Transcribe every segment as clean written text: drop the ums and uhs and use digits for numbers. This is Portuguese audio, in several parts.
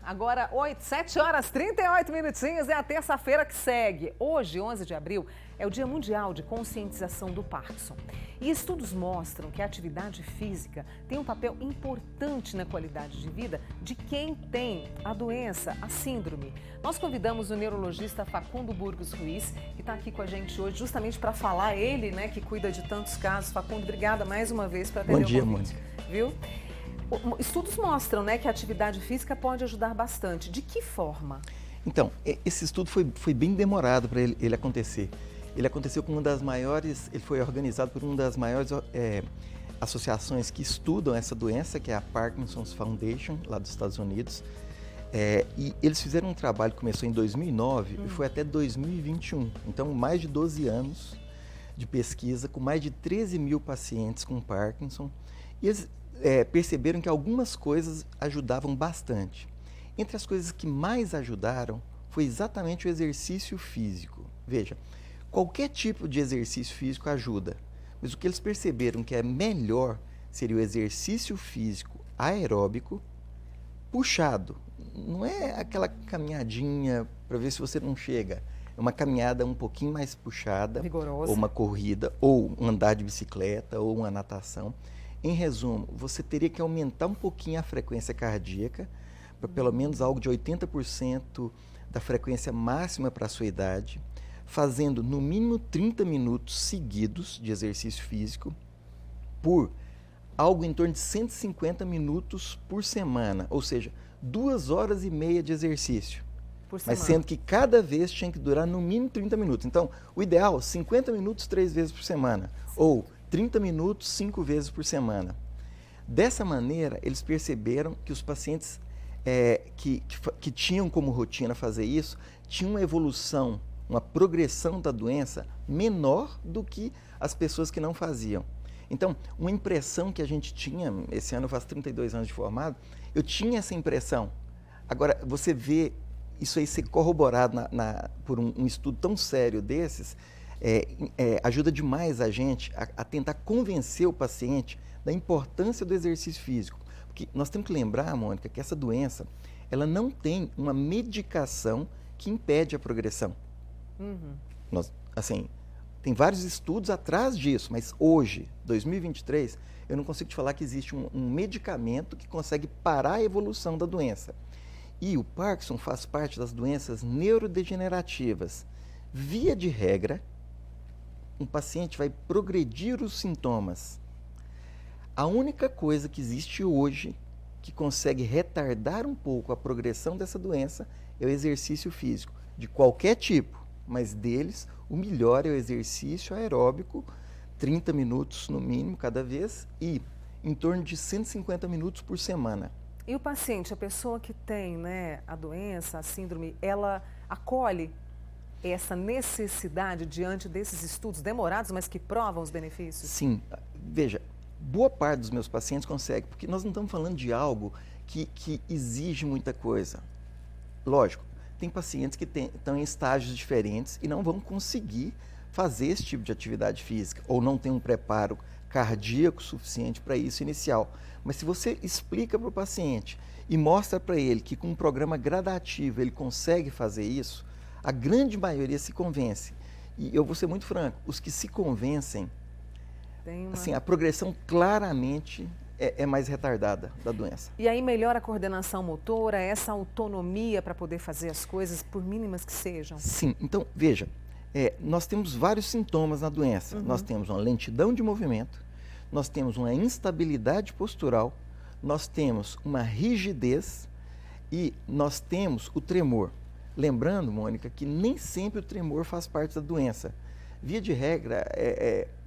Agora 7 horas 38 minutinhos, é a terça-feira que segue. Hoje, 11 de abril, é o Dia Mundial de Conscientização do Parkinson. E estudos mostram que a atividade física tem um papel importante na qualidade de vida de quem tem a doença, a síndrome. Nós convidamos o neurologista Facundo Burgos Ruiz, que está aqui com a gente hoje justamente para falar, ele, né, que cuida de tantos casos. Facundo, obrigada mais uma vez por atender o convite. Bom dia, Mônica. Viu? Estudos mostram, né, que a atividade física pode ajudar bastante. De que forma? Então, esse estudo foi bem demorado para ele acontecer. Ele aconteceu com uma das maiores, ele foi organizado por uma das maiores associações que estudam essa doença, que é a Parkinson's Foundation, lá dos Estados Unidos. E eles fizeram um trabalho que começou em 2009 e foi até 2021. Então, mais de 12 anos de pesquisa, com mais de 13 mil pacientes com Parkinson. E eles perceberam que algumas coisas ajudavam bastante. Entre as coisas que mais ajudaram foi exatamente o exercício físico. Veja, qualquer tipo de exercício físico ajuda, mas o que eles perceberam que é melhor seria o exercício físico aeróbico puxado. Não é aquela caminhadinha para ver se você não chega. É uma caminhada um pouquinho mais puxada, vigorosa, ou uma corrida, ou um andar de bicicleta, ou uma natação. Em resumo, você teria que aumentar um pouquinho a frequência cardíaca, para pelo menos algo de 80% da frequência máxima para a sua idade, fazendo no mínimo 30 minutos seguidos de exercício físico, por algo em torno de 150 minutos por semana, ou seja, 2 horas e meia de exercício. Mas sendo que cada vez tinha que durar no mínimo 30 minutos. Então, o ideal, 50 minutos 3 vezes por semana, ou 30 minutos 5 vezes por semana. Dessa maneira, eles perceberam que os pacientes que tinham como rotina fazer isso, tinham uma evolução, uma progressão da doença menor do que as pessoas que não faziam. Então, uma impressão que a gente tinha, esse ano eu faço 32 anos de formado, eu tinha essa impressão. Agora, você vê isso aí ser corroborado por um estudo tão sério desses, ajuda demais a gente a tentar convencer o paciente da importância do exercício físico. Porque nós temos que lembrar, Mônica, que essa doença, ela não tem uma medicação que impede a progressão. Tem vários estudos atrás disso, mas hoje, 2023, eu não consigo te falar que existe um medicamento que consegue parar a evolução da doença. E o Parkinson faz parte das doenças neurodegenerativas. Via de regra, um paciente vai progredir os sintomas. A única coisa que existe hoje que consegue retardar um pouco a progressão dessa doença é o exercício físico, de qualquer tipo, mas deles o melhor é o exercício aeróbico, 30 minutos no mínimo cada vez e em torno de 150 minutos por semana. E o paciente, a pessoa que tem, né, a doença, a síndrome, ela acolhe essa necessidade diante desses estudos demorados, mas que provam os benefícios? Sim. Veja, boa parte dos meus pacientes consegue, porque nós não estamos falando de algo que exige muita coisa. Lógico, tem pacientes que estão em estágios diferentes e não vão conseguir fazer esse tipo de atividade física, ou não tem um preparo cardíaco suficiente para isso inicial. Mas se você explica para o paciente e mostra para ele que com um programa gradativo ele consegue fazer isso, a grande maioria se convence. E eu vou ser muito franco, os que se convencem, assim, a progressão claramente é mais retardada da doença. E aí melhora a coordenação motora, essa autonomia para poder fazer as coisas, por mínimas que sejam? Sim, então veja, nós temos vários sintomas na doença. Nós temos uma lentidão de movimento, nós temos uma instabilidade postural, nós temos uma rigidez e nós temos o tremor. Lembrando, Mônica, que nem sempre o tremor faz parte da doença. Via de regra,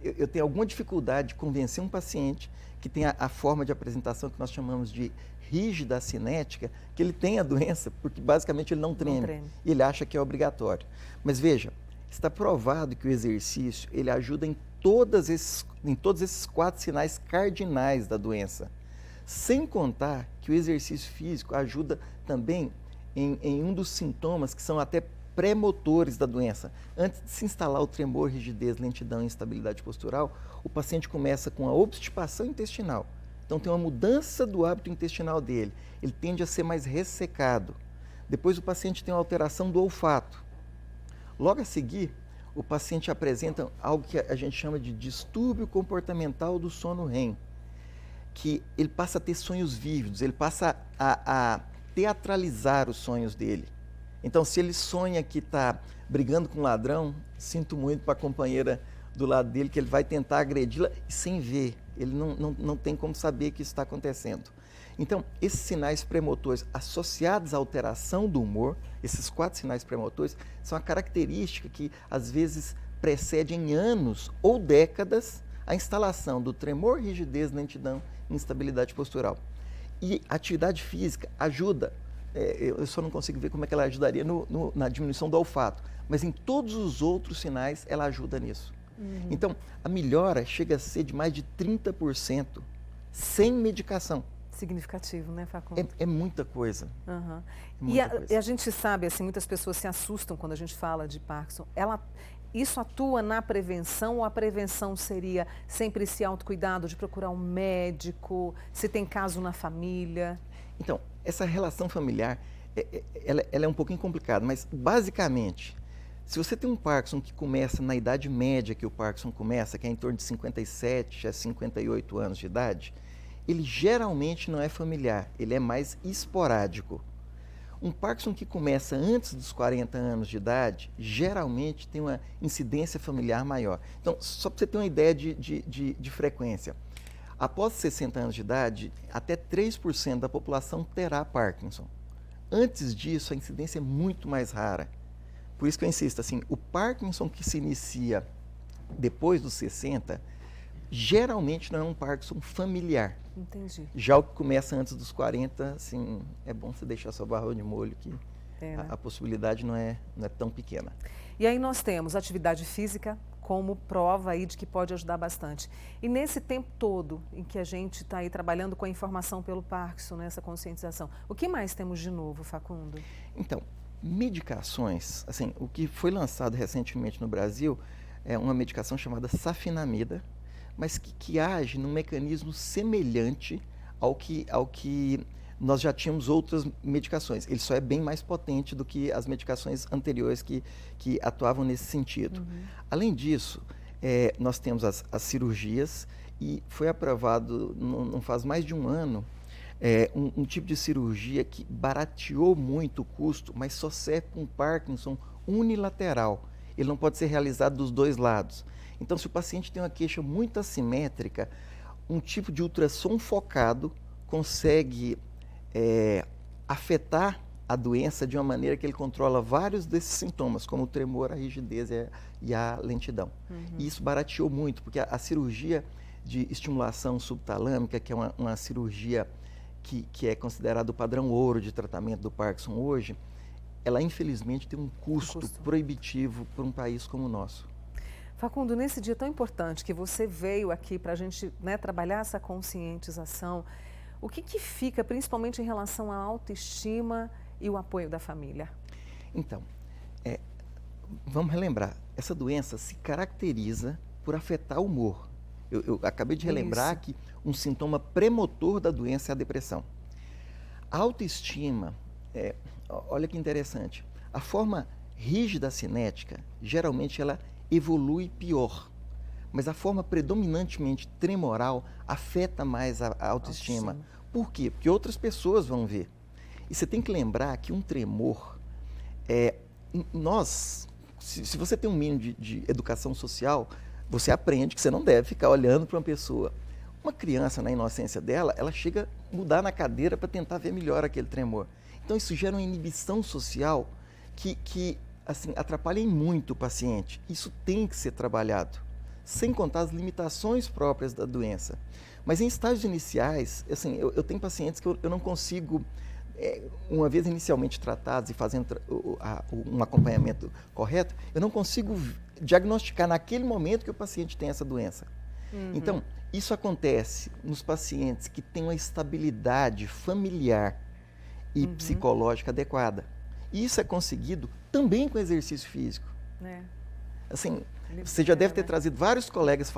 eu tenho alguma dificuldade de convencer um paciente que tem a forma de apresentação que nós chamamos de rígida cinética, que ele tem a doença, porque basicamente ele não treme. E ele acha que é obrigatório. Mas veja, está provado que o exercício ele ajuda em todos esses 4 sinais cardinais da doença. Sem contar que o exercício físico ajuda também em um dos sintomas que são até pré-motores da doença. Antes de se instalar o tremor, rigidez, lentidão e instabilidade postural, o paciente começa com a obstipação intestinal, Então tem uma mudança do hábito intestinal dele, ele tende a ser mais ressecado. Depois o paciente tem uma alteração do olfato. Logo a seguir, o paciente apresenta algo que a gente chama de distúrbio comportamental do sono REM, que ele passa a ter sonhos vívidos, ele passa a teatralizar os sonhos dele. Então, se ele sonha que está brigando com um ladrão, sinto muito para a companheira do lado dele, que ele vai tentar agredi-la sem ver, ele não tem como saber que isso está acontecendo. Então, esses sinais premotores associados à alteração do humor, esses 4 sinais premotores, são a característica que, às vezes, precede em anos ou décadas a instalação do tremor, rigidez, lentidão e instabilidade postural. E a atividade física ajuda, eu só não consigo ver como é que ela ajudaria na diminuição do olfato, mas em todos os outros sinais ela ajuda nisso. Então, a melhora chega a ser de mais de 30% sem medicação. Significativo, né, Facundo? É muita coisa. Uhum. Muita coisa. E a gente sabe, assim, muitas pessoas se assustam quando a gente fala de Parkinson. Isso atua na prevenção ou a prevenção seria sempre esse autocuidado de procurar um médico, se tem caso na família? Então, essa relação familiar, ela é um pouquinho complicada, mas basicamente, se você tem um Parkinson que começa na idade média que o Parkinson começa, que é em torno de 57 a 58 anos de idade, ele geralmente não é familiar, ele é mais esporádico. Um Parkinson que começa antes dos 40 anos de idade, geralmente tem uma incidência familiar maior. Então, só para você ter uma ideia de frequência, após 60 anos de idade, até 3% da população terá Parkinson. Antes disso, a incidência é muito mais rara. Por isso que eu insisto, assim, o Parkinson que se inicia depois dos 60, geralmente não é um Parkinson familiar. Entendi. Já o que começa antes dos 40, assim, é bom você deixar sua barra de molho, que né? a possibilidade não é tão pequena. E aí nós temos atividade física como prova aí de que pode ajudar bastante. E nesse tempo todo em que a gente está aí trabalhando com a informação pelo Parkinson, nessa conscientização, o que mais temos de novo, Facundo? Então, medicações, assim, o que foi lançado recentemente no Brasil é uma medicação chamada safenamida, mas que age num mecanismo semelhante ao que nós já tínhamos outras medicações. Ele só é bem mais potente do que as medicações anteriores que atuavam nesse sentido. Além disso, nós temos as cirurgias e foi aprovado, não faz mais de um ano, um tipo de cirurgia que barateou muito o custo, mas só serve para um Parkinson unilateral. Ele não pode ser realizado dos dois lados. Então, se o paciente tem uma queixa muito assimétrica, um tipo de ultrassom focado consegue afetar a doença de uma maneira que ele controla vários desses sintomas, como o tremor, a rigidez e a lentidão. E isso barateou muito, porque a cirurgia de estimulação subtalâmica, que é uma cirurgia que é considerada o padrão ouro de tratamento do Parkinson hoje, ela infelizmente tem um custo proibitivo para um país como o nosso. Facundo, nesse dia tão importante que você veio aqui para a gente, né, trabalhar essa conscientização, o que fica principalmente em relação à autoestima e o apoio da família? Então, vamos relembrar, essa doença se caracteriza por afetar o humor. Eu acabei de relembrar que um sintoma premotor da doença é a depressão. A autoestima, olha que interessante, a forma rígida cinética, geralmente ela evolui pior, mas a forma predominantemente tremoral afeta mais a autoestima. Por quê? Porque outras pessoas vão ver. E você tem que lembrar que um tremor, se você tem um mínimo de educação social, você aprende que você não deve ficar olhando para uma pessoa. Uma criança, na inocência dela, ela chega a mudar na cadeira para tentar ver melhor aquele tremor. Então isso gera uma inibição social que assim, atrapalha muito o paciente. Isso tem que ser trabalhado, sem contar as limitações próprias da doença. Mas em estágios iniciais, assim, eu tenho pacientes que eu não consigo, uma vez inicialmente tratados e fazendo um acompanhamento correto, eu não consigo diagnosticar naquele momento que o paciente tem essa doença. Então, isso acontece nos pacientes que têm uma estabilidade familiar e psicológica adequada. E isso é conseguido também com exercício físico. Assim, Você já deve ter trazido vários colegas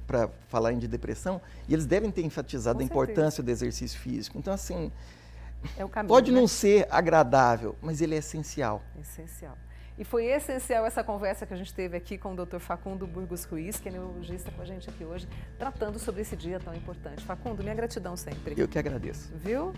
para falarem de depressão e eles devem ter enfatizado a importância do exercício físico. Então, assim, é o caminho, pode não ser agradável, mas ele é essencial. Essencial. E foi essencial essa conversa que a gente teve aqui com o Dr. Facundo Burgos Ruiz, que é neurologista com a gente aqui hoje, tratando sobre esse dia tão importante. Facundo, minha gratidão sempre. Eu que agradeço. Viu?